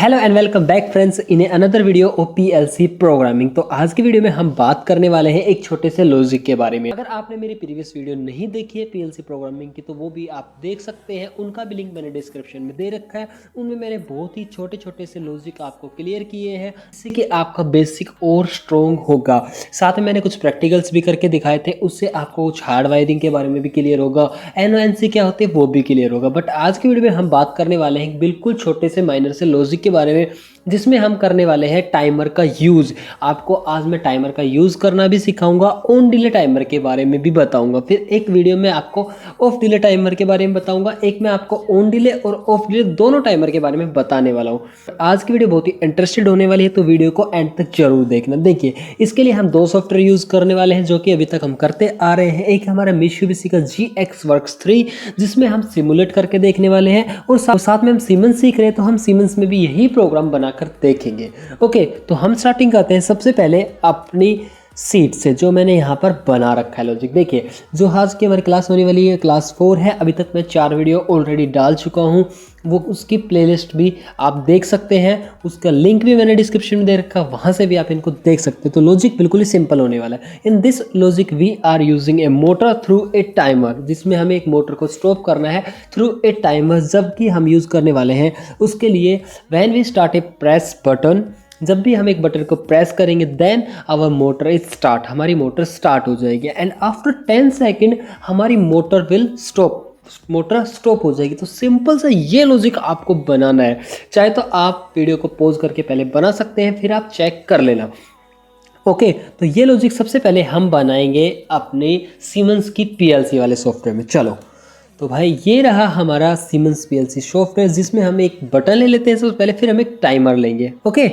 Hello and welcome back friends in another video of PLC programming. तो आज की video में हम बात करने वाले हैं एक छोटे से लॉजिक के बारे में। अगर आपने मेरी प्रीवियस वीडियो नहीं देखी है पीएलसी प्रोग्रामिंग की तो वो भी आप देख सकते हैं, उनका भी लिंक मैंने डिस्क्रिप्शन में दे रखा है। उनमें मैंने बहुत ही छोटे छोटे से लॉजिक आपको क्लियर किए हैं जिससे कि आपका बेसिक और स्ट्रॉन्ग होगा। साथ में मैंने कुछ प्रैक्टिकल्स भी करके दिखाए थे, उससे आपको कुछ हार्ड वायरिंग के बारे में भी क्लियर होगा, एनओएनसी क्या होती है वो भी क्लियर होगा। बट आज की वीडियो में हम बात करने वाले हैं बिल्कुल छोटे से माइनर से लॉजिक के बारे में, जिसमें हम करने वाले हैं टाइमर का यूज। आपको आज मैं टाइमर का यूज करना भी सिखाऊंगा, ऑन डिले टाइमर के बारे में भी बताऊंगा। फिर एक वीडियो में आपको ऑफ डिले टाइमर के बारे में बताऊंगा, एक मैं आपको ऑन डिले और ऑफ डिले दोनों टाइमर के बारे में बताने वाला हूं। आज की वीडियो बहुत ही इंटरेस्टेड होने वाली है, तो वीडियो को एंड तक जरूर देखना। देखिए, इसके लिए हम दो सॉफ्टवेयर यूज करने वाले हैं जो कि अभी तक हम करते आ रहे हैं। एक हमारा मित्सुबिशी का GX Works 3 जिसमें हम सिमुलेट करके देखने वाले हैं, और साथ में हम सीमेंस सीख रहे हैं तो हम सीमेंस में भी यही प्रोग्राम बनाकर देखेंगे। ओके, तो हम स्टार्टिंग करते हैं सबसे पहले अपनी सीट से, जो मैंने यहाँ पर बना रखा है लॉजिक। देखिए, जो आज की हमारी क्लास होने वाली है क्लास 4 है। अभी तक मैं 4 वीडियो ऑलरेडी डाल चुका हूँ, वो उसकी प्लेलिस्ट भी आप देख सकते हैं, उसका लिंक भी मैंने डिस्क्रिप्शन में दे रखा, वहाँ से भी आप इनको देख सकते हैं। तो लॉजिक बिल्कुल ही सिंपल होने वाला है। In this logic we are using a motor through a timer, जिसमें हमें एक मोटर को स्टॉप करना है थ्रू ए टाइमर। जबकि हम यूज़ करने वाले हैं उसके लिए when we start a press button, जब भी हम एक बटन को प्रेस करेंगे then our motor is start, हमारी मोटर स्टार्ट हो जाएगी। एंड आफ्टर 10 सेकेंड हमारी motor will stop, motor stop हो जाएगी। तो सिंपल सा ये लॉजिक आपको बनाना है। चाहे तो आप वीडियो को पॉज करके पहले बना सकते हैं, फिर आप चेक कर लेना। ओके, तो ये लॉजिक सबसे पहले हम बनाएंगे अपने सीमेंस की पीएलसी वाले सॉफ्टवेयर में। चलो, तो भाई ये रहा हमारा सीमेंस पीएलसी सॉफ्टवेयर, जिसमें हम एक बटन ले लेते हैं सबसे पहले, फिर हम एक टाइमर लेंगे। ओके,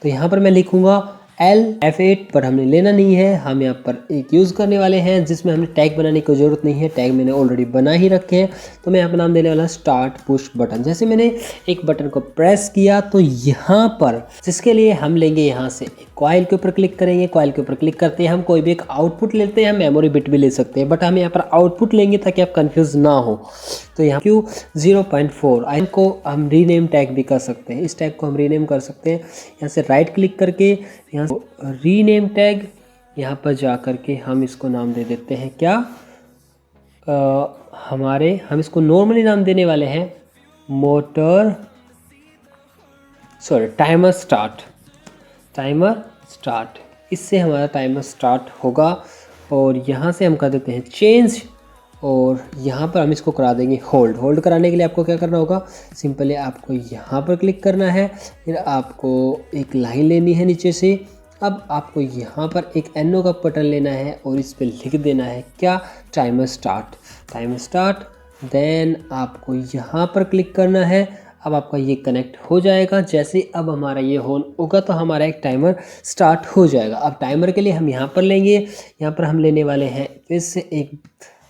तो यहाँ पर मैं लिखूंगा F8, पर हमने लेना नहीं है। हम यहाँ पर एक यूज़ करने वाले हैं जिसमें हमें टैग बनाने की ज़रूरत नहीं है, टैग मैंने ऑलरेडी बना ही रखे हैं। तो मैं यहाँ पर नाम देने वाला स्टार्ट पुश बटन। जैसे मैंने एक बटन को प्रेस किया तो यहाँ पर, जिसके लिए हम लेंगे यहाँ से कॉइल के ऊपर क्लिक करेंगे। कॉइल के ऊपर क्लिक करते हैं हम कोई भी एक आउटपुट लेते हैं, हम मेमोरी बिट भी ले सकते हैं, बट हम यहाँ पर आउटपुट लेंगे ताकि आप कन्फ्यूज़ ना हो। तो यहाँ Q 0.4 आइन को हम रीनेम टैग भी कर सकते हैं, इस टैग को हम रीनेम कर सकते हैं। यहाँ से राइट क्लिक करके यहाँ से रीनेम टैग, यहाँ पर जा करके हम इसको नाम दे देते हैं क्या, हम इसको नॉर्मली नाम देने वाले हैं motor, sorry timer start, timer start. इससे हमारा टाइमर स्टार्ट होगा। और यहाँ से हम कर देते हैं चेंज, और यहाँ पर हम इसको करा देंगे होल्ड। होल्ड कराने के लिए आपको क्या करना होगा, सिंपली आपको यहाँ पर क्लिक करना है, फिर आपको एक लाइन लेनी है नीचे से। अब आपको यहाँ पर एक NO का बटन लेना है और इस पर लिख देना है क्या, timer start, timer start. Then आपको यहाँ पर क्लिक करना है। अब आपका ये कनेक्ट हो जाएगा। जैसे अब हमारा ये ऑन होगा तो हमारा एक टाइमर स्टार्ट हो जाएगा। अब टाइमर के लिए हम यहाँ पर लेंगे, यहाँ पर हम लेने वाले हैं फिर से एक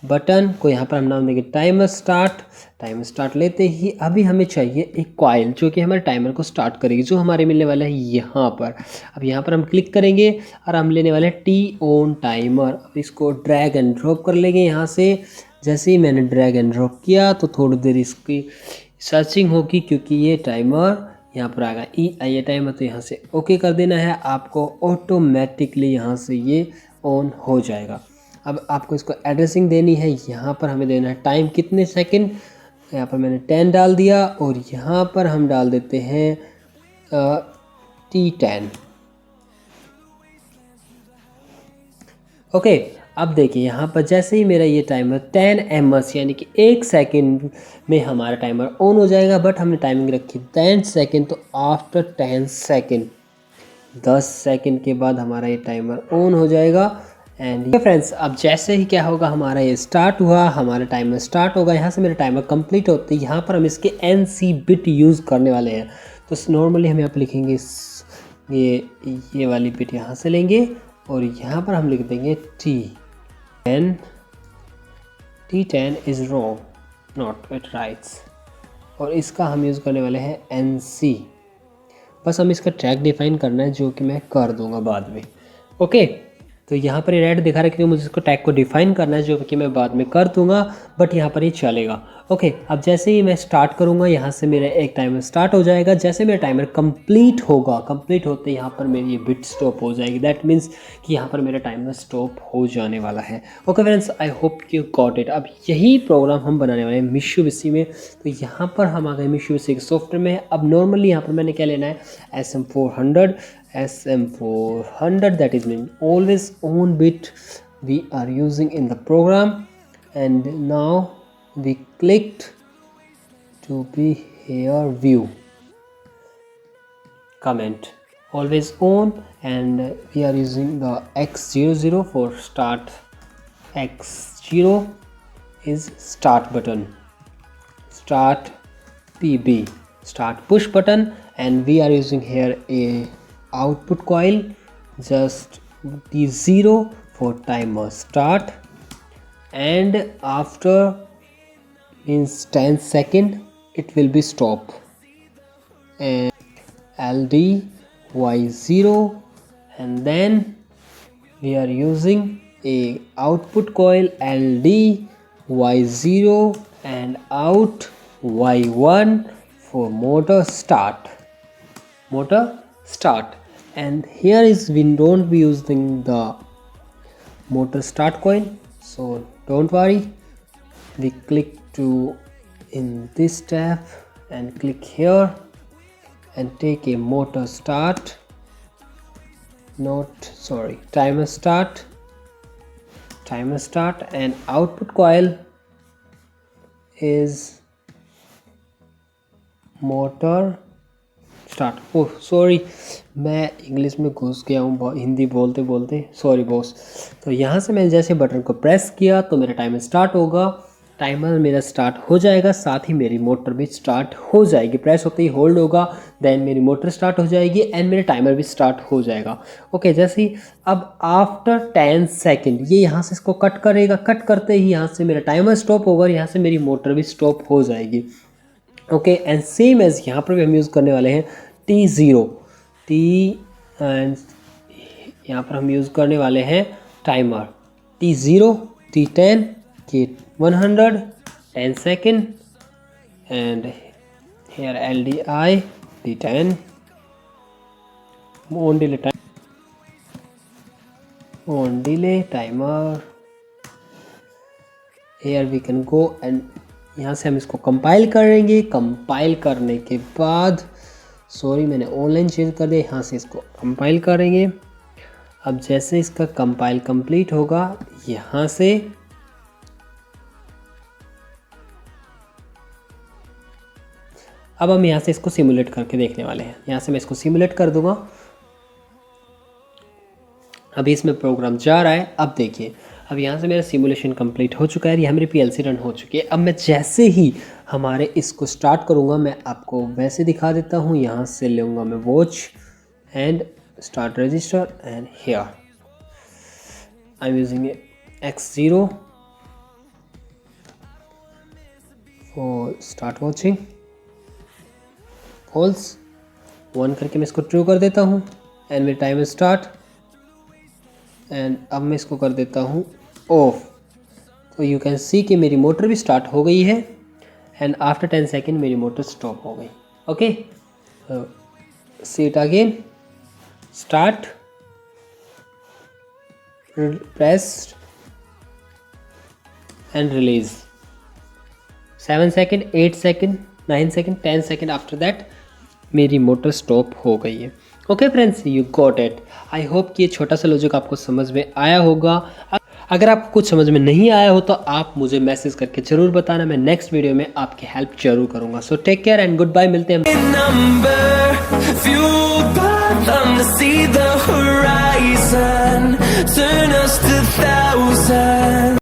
बटन को, यहाँ पर हम नाम देंगे टाइमर स्टार्ट। टाइमर स्टार्ट लेते ही अभी हमें चाहिए एक कॉइल जो कि हमारे टाइमर को स्टार्ट करेगी, जो हमारे मिलने वाला है यहाँ पर। अब यहाँ पर हम क्लिक करेंगे और हम लेने वाले हैं टी ऑन टाइमर। अब इसको ड्रैग एंड ड्रॉप कर लेंगे यहाँ से। जैसे ही मैंने ड्रैग एंड ड्रॉप किया तो थोड़ी देर इसकी सर्चिंग होगी, क्योंकि ये टाइमर यहाँ पर आएगा ये टाइमर, तो यहाँ से ओके कर देना है। आपको ऑटोमेटिकली यहाँ से ये ऑन हो जाएगा। अब आपको इसको एड्रेसिंग देनी है, यहाँ पर हमें देना है टाइम कितने सेकंड, यहाँ पर मैंने 10 डाल दिया, और यहाँ पर हम डाल देते हैं T10। ओके, अब देखिए यहाँ पर जैसे ही मेरा ये टाइमर 10 ms यानी कि 1 सेकंड में हमारा टाइमर ऑन हो जाएगा। बट हमने टाइमिंग रखी 10 सेकंड, तो आफ्टर 10 सेकंड 10 सेकंड के बाद हमारा ये टाइमर ऑन हो जाएगा। एंड फ्रेंड्स, अब जैसे ही क्या होगा, हमारा ये स्टार्ट हुआ, हमारा टाइमर स्टार्ट होगा। यहाँ से मेरा टाइमर कंप्लीट होते ही यहाँ पर हम इसके NC बिट यूज़ करने वाले हैं। तो नॉर्मली हम यहाँ पर लिखेंगे ये वाली बिट यहाँ से लेंगे, और यहाँ पर हम लिख देंगे T10 is wrong, not it rights, और इसका हम यूज़ करने वाले हैं NC। बस हम इसका ट्रैक डिफाइन करना है, जो कि मैं कर दूंगा बाद में। ओके, तो यहाँ पर ये रेड दिखा रहा है क्योंकि मुझे इसको टैग को डिफाइन करना है, जो कि मैं बाद में कर दूंगा, बट यहाँ पर ये चलेगा। ओके, अब जैसे ही मैं स्टार्ट करूँगा यहाँ से मेरा एक टाइमर स्टार्ट हो जाएगा। जैसे मेरा टाइमर कंप्लीट होगा, कंप्लीट होते यहाँ पर मेरी ये बिट स्टॉप हो जाएगी। दैट मीन्स कि यहाँ पर मेरा टाइमर स्टॉप हो जाने वाला है। Okay friends, I hope you got it. अब यही प्रोग्राम हम बनाने वाले हैं मित्सुबिशी में। तो यहाँ पर हम आ गए मित्सुबिशी के सॉफ्टवेयर में। अब नॉर्मली यहाँ पर मैंने क्या लेना है, SM400 that is mean always on bit we are using in the program, and now we clicked to be here view comment always on, and we are using the X00 for start. X0 is start button, start PB, start push button, and we are using here a output coil, just T0 for timer start, and after means 10 second it will be stop, and LD Y0, and then we are using a output coil LD Y0 and out Y1 for motor start, and here is we don't be using the motor start coil, so don't worry. We click to in this tab and click here and take a motor start, timer start, and output coil is motor start. Oh sorry, मैं English में घुस गया हूँ हिंदी बोलते बोलते, sorry boss. तो यहाँ से मैंने जैसे बटन को प्रेस किया तो मेरा टाइमर स्टार्ट होगा, टाइमर मेरा स्टार्ट हो जाएगा, साथ ही मेरी मोटर भी स्टार्ट हो जाएगी। प्रेस होते ही होल्ड होगा, देन मेरी मोटर स्टार्ट हो जाएगी एंड मेरा टाइमर भी स्टार्ट हो जाएगा। ओके, जैसे ही अब आफ्टर 10 सेकेंड ये यहाँ से इसको कट करेगा, कट करते ही यहाँ से मेरा टाइमर स्टॉप होगा और यहाँ से मेरी मोटर भी स्टॉप हो जाएगी। ओके, एंड सेम एज यहाँ पर भी हम यूज़ करने वाले हैं T0 एंड यहाँ पर हम यूज़ करने वाले हैं timer T0, T10, K100, 10 second, and here LDI T10 on delay timer, here we can go, and यहाँ से हम इसको कंपाइल करेंगे। कंपाइल करने के बाद, सॉरी मैंने ऑनलाइन चेंज कर दिया, यहाँ से इसको कंपाइल करेंगे। अब जैसे इसका कंपाइल कंप्लीट होगा, यहाँ से अब हम यहाँ से इसको सिमुलेट करके देखने वाले हैं। यहाँ से मैं इसको सिमुलेट कर दूंगा। अभी इसमें प्रोग्राम जा रहा है। अब देखिए, अब यहाँ से मेरा सिमुलेशन कंप्लीट हो चुका है, यहाँ मेरी पीएलसी रन हो चुकी है। अब मैं जैसे ही हमारे इसको स्टार्ट करूँगा, मैं आपको वैसे दिखा देता हूँ। यहाँ से लूँगा मैं watch and start register, and here I am using X0 for start watching, false 1 करके मैं इसको ट्रू कर देता हूँ एंड मेरी टाइमर स्टार्ट, एंड अब मैं इसको कर देता हूँ ऑफ। तो यू कैन सी कि मेरी मोटर भी स्टार्ट हो गई है एंड आफ्टर 10 सेकेंड मेरी मोटर स्टॉप हो गई। Okay, see it again, start, press and release, 7 second, 8 second, 9 second, 10 second, after that मेरी मोटर स्टॉप हो गई है। Okay friends, you got it. I hope कि ये छोटा सा लॉजिक आपको समझ में आया होगा। अगर आपको कुछ समझ में नहीं आया हो तो आप मुझे मैसेज करके ज़रूर बताना, मैं नेक्स्ट वीडियो में आपकी हेल्प जरूर करूंगा। So take care and good bye, मिलते हैं।